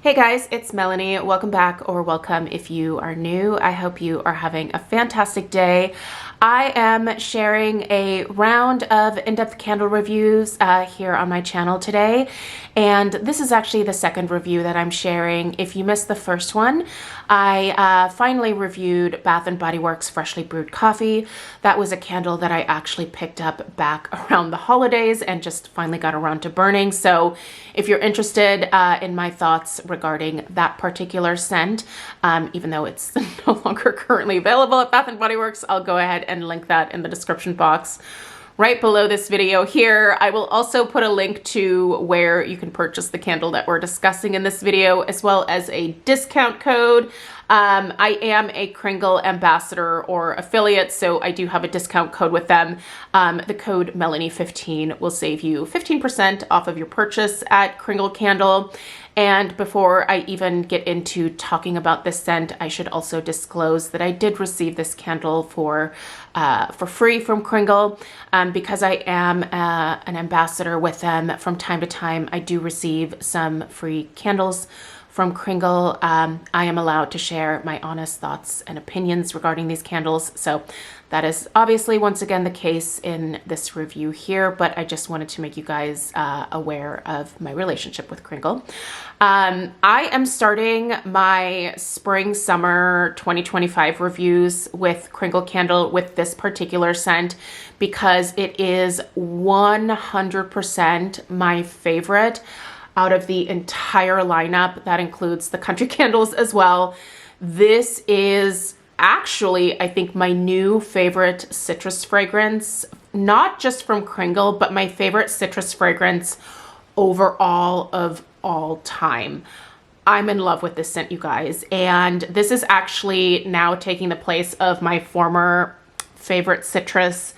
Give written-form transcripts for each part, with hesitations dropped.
Hey guys, it's Melanie. Welcome back, or welcome if you are new. I hope you are having a fantastic day. I am sharing a round of in-depth candle reviews here on my channel today, and this is actually the second review that I'm sharing. If you missed the first one, I finally reviewed Bath & Body Works Freshly Brewed Coffee. That was a candle that I actually picked up back around the holidays and just finally got around to burning. So if you're interested in my thoughts regarding that particular scent, even though it's no longer currently available at Bath & Body Works, I'll go ahead and link that in the description box right below this video here. I will also put a link to where you can purchase the candle that we're discussing in this video, as well as a discount code. I am a Kringle ambassador or affiliate, so I do have a discount code with them. The code Melanie15 will save you 15% off of your purchase at Kringle Candle. And before I even get into talking about this scent, I should also disclose that I did receive this candle for free from Kringle. Because I am an ambassador with them, from time to time I do receive some free candles from Kringle. I am allowed to share my honest thoughts and opinions regarding these candles. So that is obviously once again the case in this review here, but I just wanted to make you guys aware of my relationship with Kringle. I am starting my spring summer 2025 reviews with Kringle candle with this particular scent because it is 100% my favorite out of the entire lineup. That includes the country candles as well. This is actually, I think, my new favorite citrus fragrance, not just from Kringle, but my favorite citrus fragrance overall of all time. I'm in love with this scent, you guys. And this is actually now taking the place of my former favorite citrus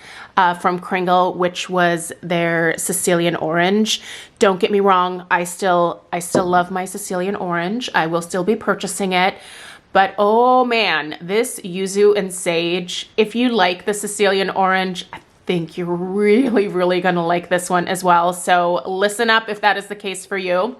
from Kringle, which was their Sicilian orange. Don't get me wrong, I still love my Sicilian orange. I will still be purchasing it. But oh man, this Yuzu and Sage, if you like the Sicilian orange, I think you're really gonna like this one as well. So listen up if that is the case for you.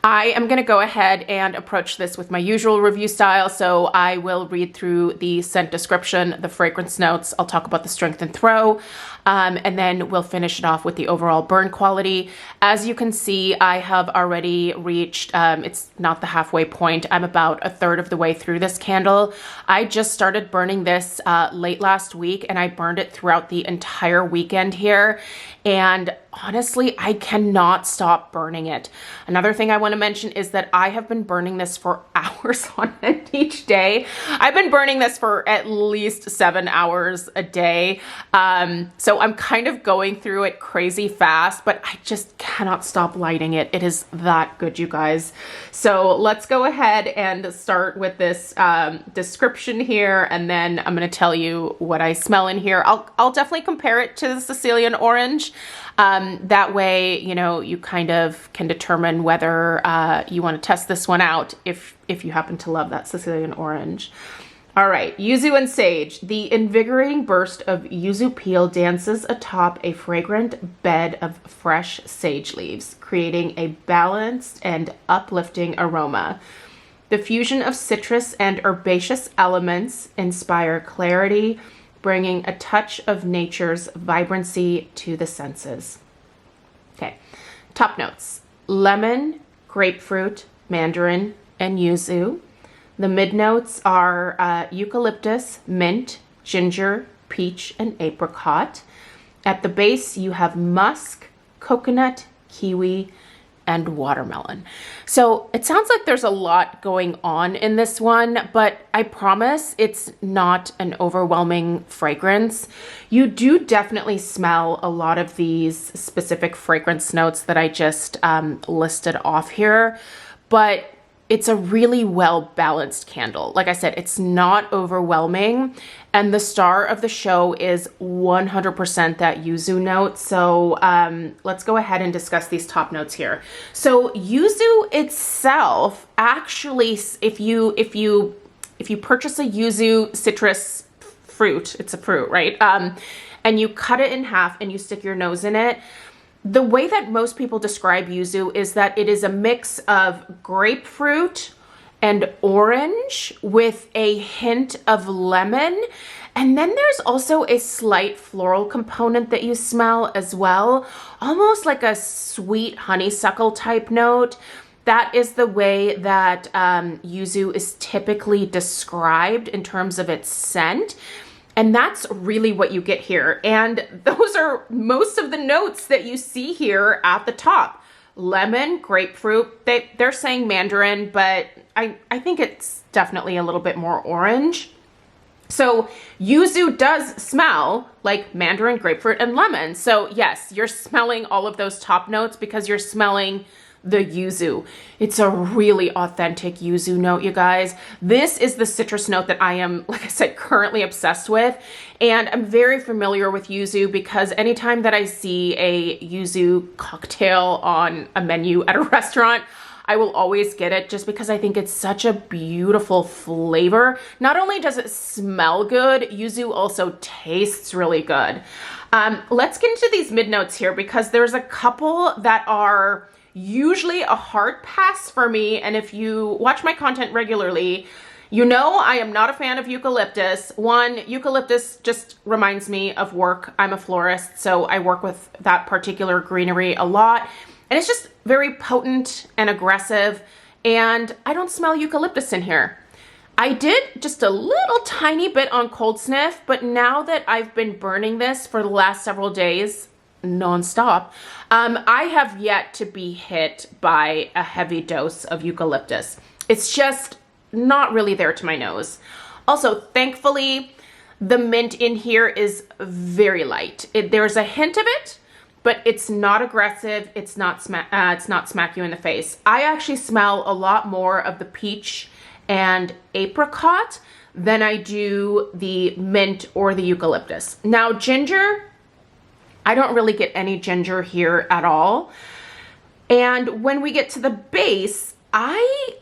I am going to go ahead and approach this with my usual review style. So I will read through the scent description, the fragrance notes. I'll talk about the strength and throw, and then we'll finish it off with the overall burn quality. As you can see, I have already reached, it's not the halfway point. I'm about a third of the way through this candle. I just started burning this late last week, and I burned it throughout the entire weekend here. And honestly, I cannot stop burning it. Another thing I want to mention is that I have been burning this for hours on end each day. I've been burning this for at least 7 hours a day. So I'm kind of going through it crazy fast, but I just cannot stop lighting it. It is that good, you guys. So let's go ahead and start with this description here, and then I'm going to tell you what I smell in here. I'll definitely compare it to the Sicilian orange. That way, you know, you kind of can determine whether you want to test this one out if you happen to love that Sicilian orange. All right, Yuzu and Sage. The invigorating burst of yuzu peel dances atop a fragrant bed of fresh sage leaves, creating a balanced and uplifting aroma. The fusion of citrus and herbaceous elements inspire clarity, bringing a touch of nature's vibrancy to the senses. Okay, top notes: lemon, grapefruit, mandarin, and yuzu. The mid notes are eucalyptus, mint, ginger, peach, and apricot. At the base, you have musk, coconut, kiwi, and watermelon. So it sounds like there's a lot going on in this one, but I promise it's not an overwhelming fragrance. You do definitely smell a lot of these specific fragrance notes that I just listed off here, but it's a really well-balanced candle. Like I said, it's not overwhelming, and the star of the show is 100% that yuzu note. So let's go ahead and discuss these top notes here. So yuzu itself, actually, if you purchase a yuzu citrus fruit, it's a fruit, right? And you cut it in half and you stick your nose in it, The way that most people describe yuzu is that it is a mix of grapefruit and orange with a hint of lemon. And then there's also a slight floral component that you smell as well, almost like a sweet honeysuckle type note. That is the way that yuzu is typically described in terms of its scent. And that's really what you get here. And those are most of the notes that you see here at the top. Lemon, grapefruit, they're saying mandarin, but I think it's definitely a little bit more orange. So yuzu does smell like mandarin, grapefruit, and lemon. So yes, you're smelling all of those top notes because you're smelling the yuzu. It's a really authentic yuzu note, you guys. This is the citrus note that I am, like I said, currently obsessed with. And I'm very familiar with yuzu because anytime that I see a yuzu cocktail on a menu at a restaurant, I will always get it just because I think it's such a beautiful flavor. Not only does it smell good, yuzu also tastes really good. Let's get into these mid notes here because there's a couple that are usually a hard pass for me. And if you watch my content regularly, you know I am not a fan of eucalyptus. One, eucalyptus just reminds me of work. I'm a florist, so I work with that particular greenery a lot. And it's just very potent and aggressive. And I don't smell eucalyptus in here. I did just a little tiny bit on cold sniff, but now that I've been burning this for the last several days, nonstop, I have yet to be hit by a heavy dose of eucalyptus. It's just not really there to my nose. Also, thankfully, the mint in here is very light. There's a hint of it, but it's not aggressive. It's not smack you in the face. I actually smell a lot more of the peach and apricot than I do the mint or the eucalyptus. Now, ginger, I don't really get any ginger here at all. And when we get to the base, I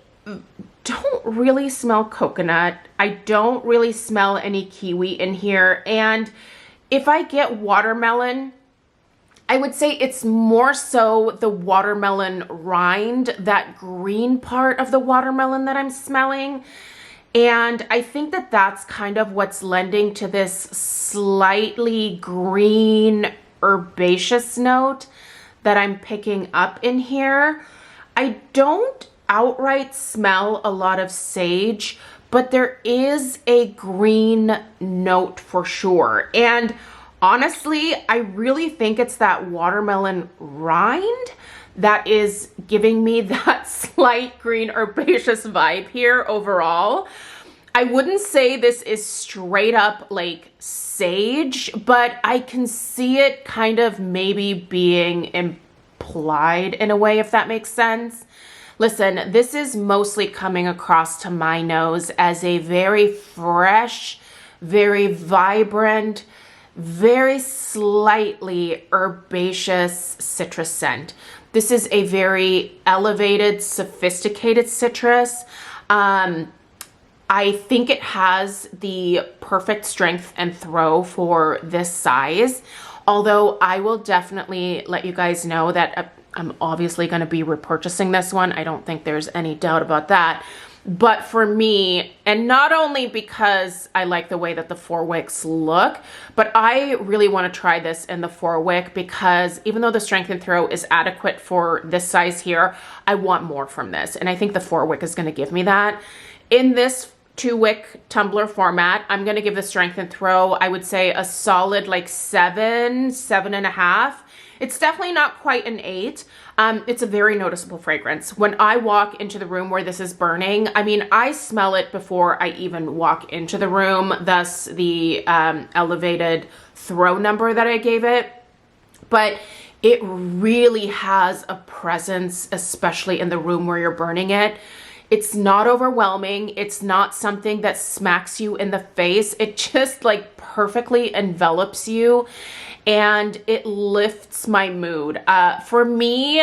don't really smell coconut. I don't really smell any kiwi in here. And if I get watermelon, I would say it's more so the watermelon rind, that green part of the watermelon that I'm smelling. And I think that that's kind of what's lending to this slightly green herbaceous note that I'm picking up in here. I don't outright smell a lot of sage, but there is a green note for sure. And honestly, I really think it's that watermelon rind that is giving me that slight green herbaceous vibe here overall. I wouldn't say this is straight up like sage, but I can see it kind of maybe being implied in a way, if that makes sense. Listen, this is mostly coming across to my nose as a very fresh, very vibrant, very slightly herbaceous citrus scent. This is a very elevated, sophisticated citrus. I think it has the perfect strength and throw for this size. Although I will definitely let you guys know that I'm obviously going to be repurchasing this one. I don't think there's any doubt about that. But for me, and not only because I like the way that the 4-wicks look, but I really want to try this in the 4-wick because even though the strength and throw is adequate for this size here, I want more from this. And I think the 4-wick is going to give me that. In this 2-wick tumbler format, I'm going to give the strength and throw, I would say a solid like 7.5. It's definitely not quite an 8. It's a very noticeable fragrance. When I walk into the room where this is burning, I mean, I smell it before I even walk into the room, thus the elevated throw number that I gave it. But it really has a presence, especially in the room where you're burning it. It's not overwhelming. It's not something that smacks you in the face. It just like perfectly envelops you and it lifts my mood. For me,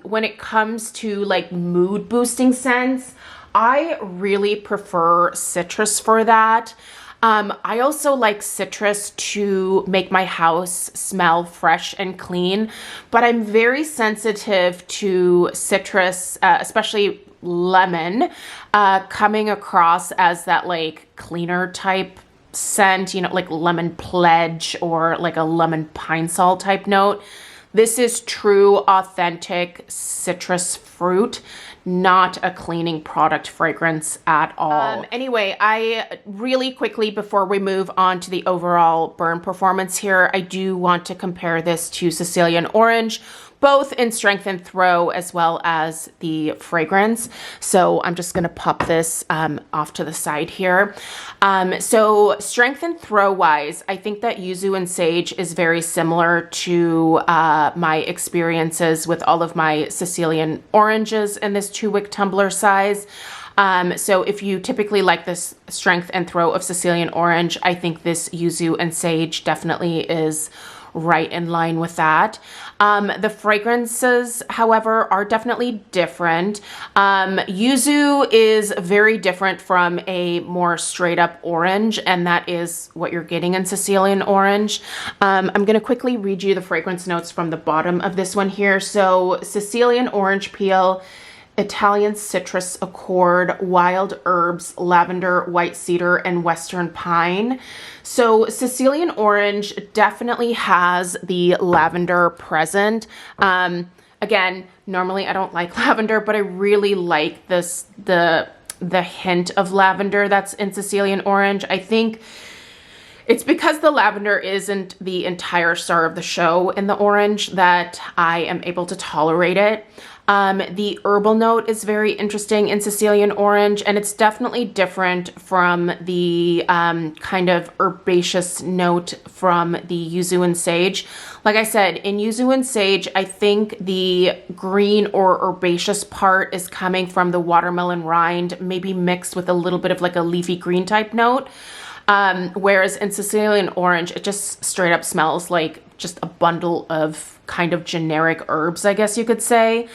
when it comes to like mood boosting scents, I really prefer citrus for that. I also like citrus to make my house smell fresh and clean, but I'm very sensitive to citrus, especially lemon, coming across as that like cleaner type scent, you know, like lemon pledge or like a lemon pine sol type note. This is true, authentic citrus fruit, not a cleaning product fragrance at all. Anyway, I really quickly, before we move on to the overall burn performance here, I do want to compare this to Sicilian Orange, both in strength and throw as well as the fragrance. So I'm just gonna pop this off to the side here. So strength and throw wise, I think that Yuzu and Sage is very similar to my experiences with all of my Sicilian Oranges in this 2-wick tumbler size. So if you typically like this strength and throw of Sicilian Orange, I think this Yuzu and Sage definitely is right in line with that. The fragrances, however, are definitely different. Yuzu is very different from a more straight up orange, and that is what you're getting in Sicilian Orange. I'm going to quickly read you the fragrance notes from the bottom of this one here. So Sicilian Orange Peel, Italian citrus accord, wild herbs, lavender, white cedar, and western pine. So Sicilian Orange definitely has the lavender present. Again, normally I don't like lavender, but I really like this, the hint of lavender that's in Sicilian Orange. I think it's because the lavender isn't the entire star of the show in the orange that I am able to tolerate it. The herbal note is very interesting in Sicilian Orange, and it's definitely different from the kind of herbaceous note from the Yuzu and Sage. Like I said, in Yuzu and Sage, I think the green or herbaceous part is coming from the watermelon rind, maybe mixed with a little bit of like a leafy green type note. Whereas in Sicilian Orange, it just straight up smells like just a bundle of kind of generic herbs, I guess you could say.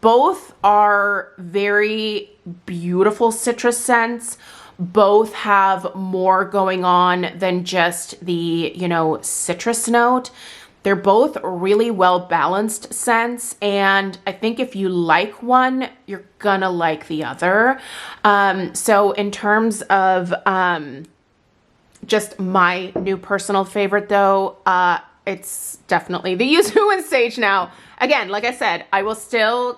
Both are very beautiful citrus scents. Both have more going on than just the, you know, citrus note. They're both really well balanced scents, and I think if you like one, you're gonna like the other. So in terms of just my new personal favorite though, it's definitely the Yuzu and Sage now. Again, like I said, I will still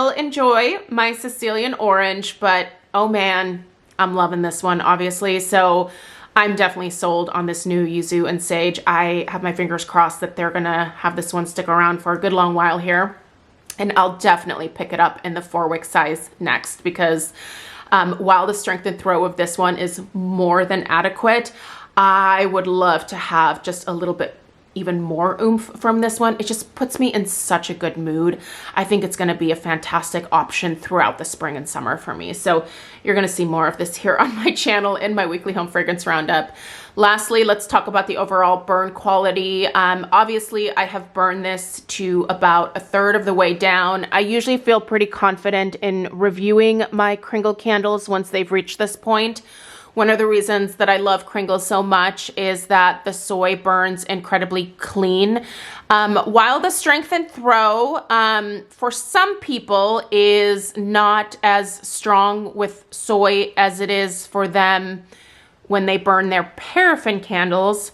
enjoy my Sicilian Orange, but oh man, I'm loving this one, obviously. So I'm definitely sold on this new Yuzu and Sage. I have my fingers crossed that they're gonna have this one stick around for a good long while here. And I'll definitely pick it up in the 4-wick size next, because while the strength and throw of this one is more than adequate, I would love to have just a little bit even more oomph from this one. It just puts me in such a good mood. I think it's gonna be a fantastic option throughout the spring and summer for me. So you're gonna see more of this here on my channel in my weekly home fragrance roundup. Lastly, let's talk about the overall burn quality. Obviously, I have burned this to about 1/3 of the way down. I usually feel pretty confident in reviewing my Kringle candles once they've reached this point. One of the reasons that I love Kringle so much is that the soy burns incredibly clean. While the strength and throw, for some people, is not as strong with soy as it is for them when they burn their paraffin candles,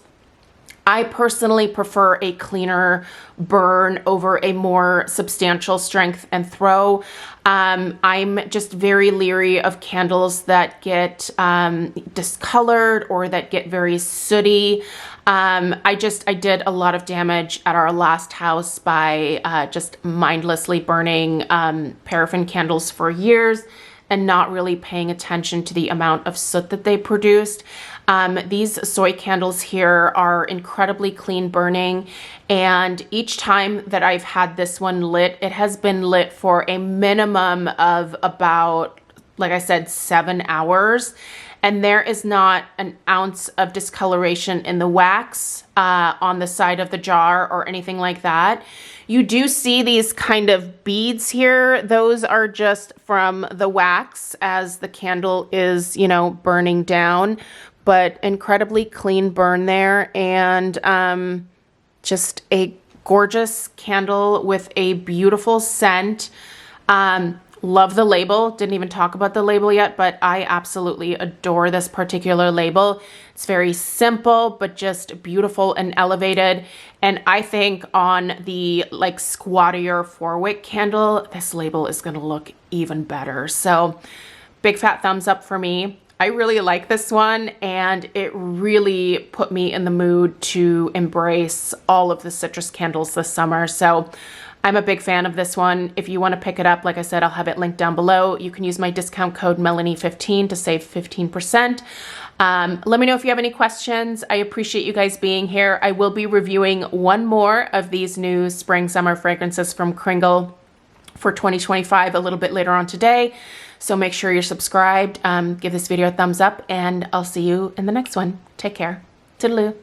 I personally prefer a cleaner burn over a more substantial strength and throw. I'm just very leery of candles that get discolored or that get very sooty. I did a lot of damage at our last house by just mindlessly burning paraffin candles for years and not really paying attention to the amount of soot that they produced. These soy candles here are incredibly clean burning, and each time that I've had this one lit, it has been lit for a minimum of about, like I said, 7 hours, and there is not an ounce of discoloration in the wax on the side of the jar or anything like that. You do see these kind of beads here. Those are just from the wax as the candle is, you know, burning down, but incredibly clean burn there, and just a gorgeous candle with a beautiful scent. Love the label. Didn't even talk about the label yet, but I absolutely adore this particular label. It's very simple, but just beautiful and elevated. And I think on the like squattier 4-wick candle, this label is going to look even better. So big fat thumbs up for me. I really like this one, and it really put me in the mood to embrace all of the citrus candles this summer. So I'm a big fan of this one. If you want to pick it up, like I said, I'll have it linked down below. You can use my discount code Melanie15 to save 15%. Let me know if you have any questions. I appreciate you guys being here. I will be reviewing one more of these new spring summer fragrances from Kringle for 2025 a little bit later on today. So make sure you're subscribed. Give this video a thumbs up, and I'll see you in the next one. Take care. Toodaloo.